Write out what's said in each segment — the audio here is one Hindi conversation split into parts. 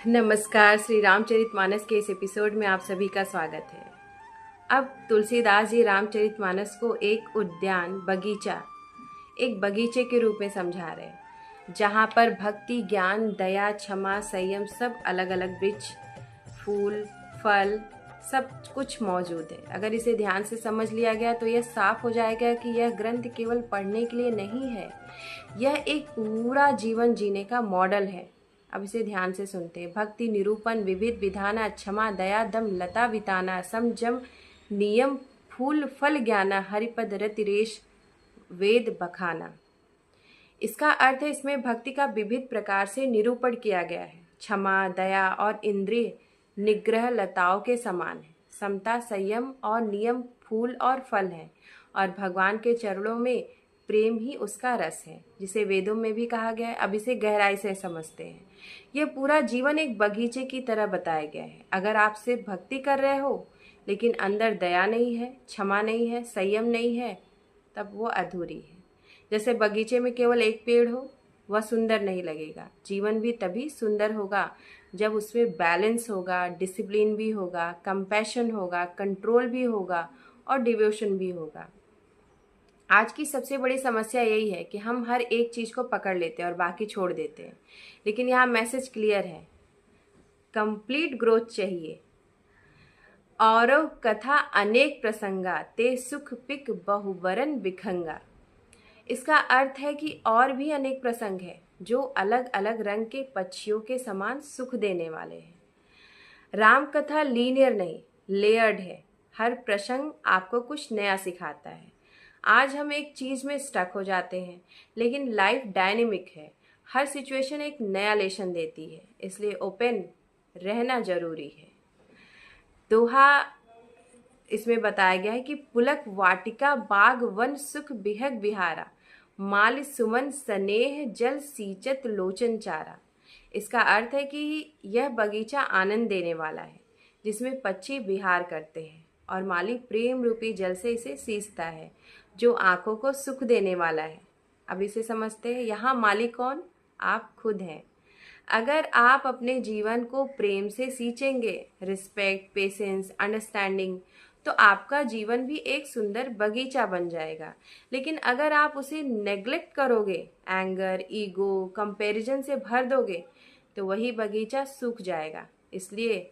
नमस्कार। श्री रामचरितमानस के इस एपिसोड में आप सभी का स्वागत है। अब तुलसीदास जी रामचरितमानस को एक उद्यान एक बगीचे के रूप में समझा रहे हैं, जहाँ पर भक्ति, ज्ञान, दया, क्षमा, संयम सब अलग अलग वृक्ष, फूल, फल सब कुछ मौजूद है। अगर इसे ध्यान से समझ लिया गया तो यह साफ हो जाएगा कि यह ग्रंथ केवल पढ़ने के लिए नहीं है, यह एक पूरा जीवन जीने का मॉडल है। अब इसे ध्यान से सुनते हैं। भक्ति निरूपण विविध विधाना, क्षमा दया दम लता विताना, समजम नियम फूल फल ज्ञाना, हरिपद रति रेश वेद बखाना। इसका अर्थ है इसमें भक्ति का विविध प्रकार से निरूपण किया गया है। क्षमा, दया और इंद्रिय निग्रह लताओं के समान है। समता, संयम और नियम फूल और फल है, और भगवान के चरणों में प्रेम ही उसका रस है, जिसे वेदों में भी कहा गया है। अब इसे गहराई से समझते हैं। यह पूरा जीवन एक बगीचे की तरह बताया गया है। अगर आप सिर्फ भक्ति कर रहे हो लेकिन अंदर दया नहीं है, क्षमा नहीं है, संयम नहीं है, तब वो अधूरी है। जैसे बगीचे में केवल एक पेड़ हो, वह सुंदर नहीं लगेगा। जीवन भी तभी सुंदर होगा जब उसमें बैलेंस होगा, डिसिप्लिन भी होगा, कंपैशन होगा, कंट्रोल भी होगा और डिवोशन भी होगा। आज की सबसे बड़ी समस्या यही है कि हम हर एक चीज़ को पकड़ लेते हैं और बाकी छोड़ देते हैं। लेकिन यहाँ मैसेज क्लियर है, कंप्लीट ग्रोथ चाहिए। औरव कथा अनेक प्रसंगा, ते सुख पिक बहुबरन बिखंगा। इसका अर्थ है कि और भी अनेक प्रसंग हैं जो अलग अलग रंग के पक्षियों के समान सुख देने वाले हैं। राम कथा लीनियर नहीं, लेयर्ड है। हर प्रसंग आपको कुछ नया सिखाता है। आज हम एक चीज़ में स्टक हो जाते हैं, लेकिन लाइफ डायनेमिक है। हर सिचुएशन एक नया लेसन देती है, इसलिए ओपन रहना जरूरी है। दोहा इसमें बताया गया है कि पुलक वाटिका बाग वन सुख बिहग बिहारा, माल सुमन स्नेह जल सींचत लोचन चारा। इसका अर्थ है कि यह बगीचा आनंद देने वाला है, जिसमें पक्षी विहार करते हैं और माली प्रेम रूपी जल से इसे सींचता है, जो आंखों को सुख देने वाला है। अब इसे समझते हैं। यहाँ माली कौन? आप खुद हैं। अगर आप अपने जीवन को प्रेम से सींचेंगे, रिस्पेक्ट, पेशेंस, अंडरस्टैंडिंग, तो आपका जीवन भी एक सुंदर बगीचा बन जाएगा। लेकिन अगर आप उसे नेग्लेक्ट करोगे, एंगर, ईगो, कंपैरिजन से भर दोगे, तो वही बगीचा सूख जाएगा। इसलिए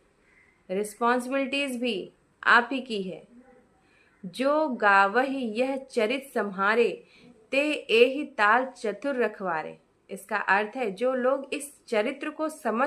रिस्पॉन्सिबिलिटीज भी आप ही की है। जो गावहि यह चरित सम्हारे, ते एहि ताल चतुर रखवारे। इसका अर्थ है जो लोग इस चरित्र को समझ